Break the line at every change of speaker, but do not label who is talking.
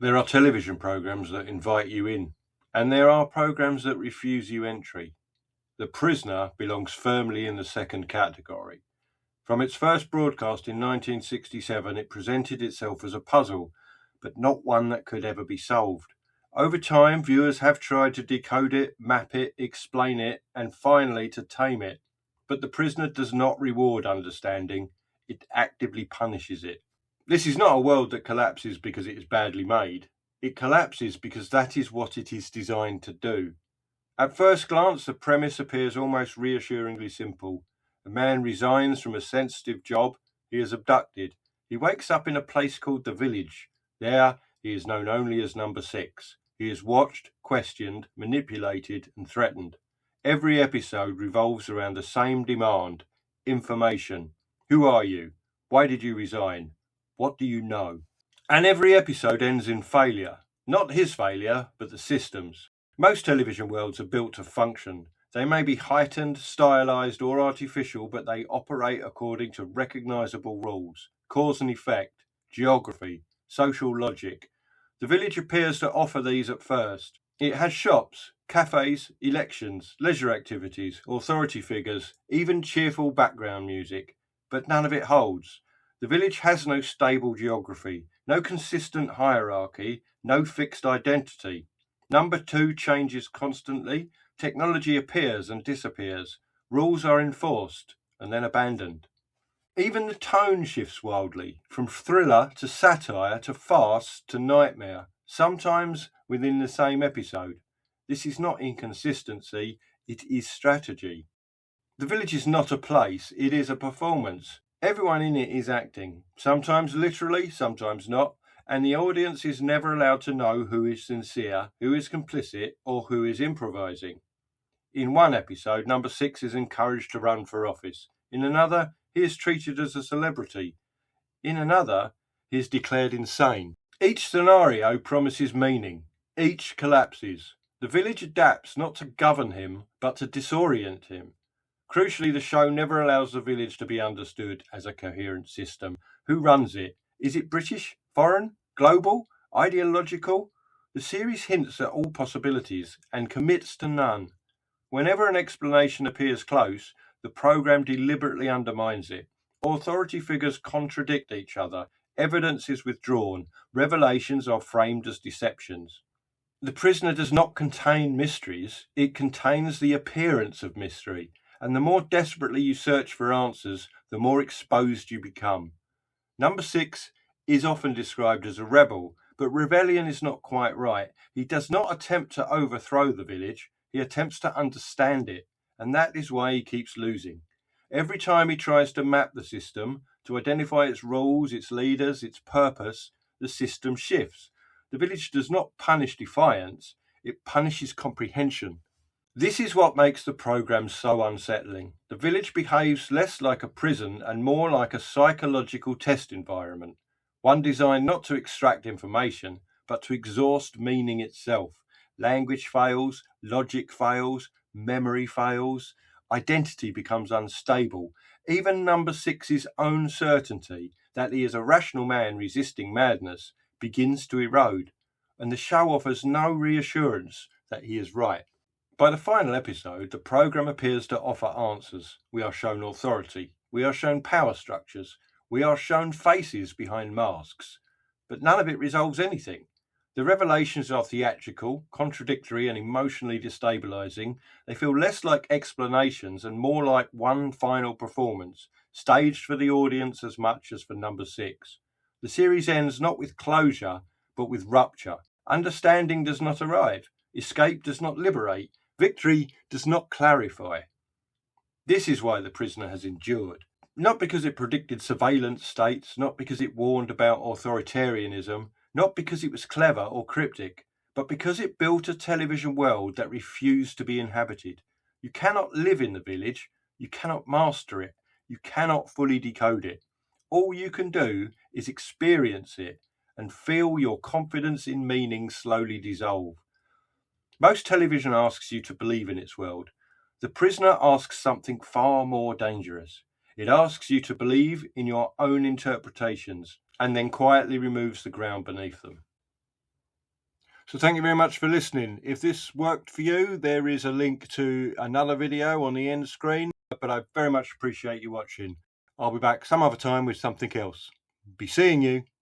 There are television programs that invite you in, and there are programs that refuse you entry. The Prisoner belongs firmly in the second category. From its first broadcast in 1967, it presented itself as a puzzle, but not one that could ever be solved. Over time, viewers have tried to decode it, map it, explain it, and finally to tame it. But The Prisoner does not reward understanding, it actively punishes it. This is not a world that collapses because it is badly made. It collapses because that is what it is designed to do. At first glance, the premise appears almost reassuringly simple. A man resigns from a sensitive job. He is abducted. He wakes up in a place called the Village. There, he is known only as Number 6. He is watched, questioned, manipulated, and threatened. Every episode revolves around the same demand: information. Who are you? Why did you resign? What do you know? And every episode ends in failure. Not his failure, but the system's. Most television worlds are built to function. They may be heightened, stylized, or artificial, but they operate according to recognizable rules: cause and effect, geography, social logic. The Village appears to offer these at first. It has shops, cafes, elections, leisure activities, authority figures, even cheerful background music, but none of it holds. The Village has no stable geography, no consistent hierarchy, no fixed identity. Number 2 changes constantly. Technology appears and disappears. Rules are enforced and then abandoned. Even the tone shifts wildly, from thriller to satire to farce to nightmare, sometimes within the same episode. This is not inconsistency, it is strategy. The Village is not a place, it is a performance. Everyone in it is acting, sometimes literally, sometimes not, and the audience is never allowed to know who is sincere, who is complicit, or who is improvising. In one episode, Number 6 is encouraged to run for office. In another, he is treated as a celebrity. In another, he is declared insane. Each scenario promises meaning. Each collapses. The Village adapts not to govern him, but to disorient him. Crucially, the show never allows the Village to be understood as a coherent system. Who runs it? Is it British, foreign, global, ideological? The series hints at all possibilities and commits to none. Whenever an explanation appears close, the program deliberately undermines it. Authority figures contradict each other. Evidence is withdrawn. Revelations are framed as deceptions. The Prisoner does not contain mysteries. It contains the appearance of mystery. And the more desperately you search for answers, the more exposed you become. Number 6 is often described as a rebel, but rebellion is not quite right. He does not attempt to overthrow the Village, he attempts to understand it, and that is why he keeps losing. Every time he tries to map the system, to identify its rules, its leaders, its purpose, the system shifts. The Village does not punish defiance, it punishes comprehension. This is what makes the program so unsettling. The Village behaves less like a prison and more like a psychological test environment, one designed not to extract information, but to exhaust meaning itself. Language fails, logic fails, memory fails, identity becomes unstable. Even Number 6's own certainty that he is a rational man resisting madness begins to erode, and the show offers no reassurance that he is right. By the final episode, the program appears to offer answers. We are shown authority. We are shown power structures. We are shown faces behind masks. But none of it resolves anything. The revelations are theatrical, contradictory, and emotionally destabilizing. They feel less like explanations and more like one final performance, staged for the audience as much as for Number 6. The series ends not with closure, but with rupture. Understanding does not arrive. Escape does not liberate. Victory does not clarify. This is why The Prisoner has endured. Not because it predicted surveillance states, not because it warned about authoritarianism, not because it was clever or cryptic, but because it built a television world that refused to be inhabited. You cannot live in the Village, you cannot master it, you cannot fully decode it. All you can do is experience it and feel your confidence in meaning slowly dissolve. Most television asks you to believe in its world. The Prisoner asks something far more dangerous. It asks you to believe in your own interpretations and then quietly removes the ground beneath them. So thank you very much for listening. If this worked for you, there is a link to another video on the end screen, but I very much appreciate you watching. I'll be back some other time with something else. Be seeing you.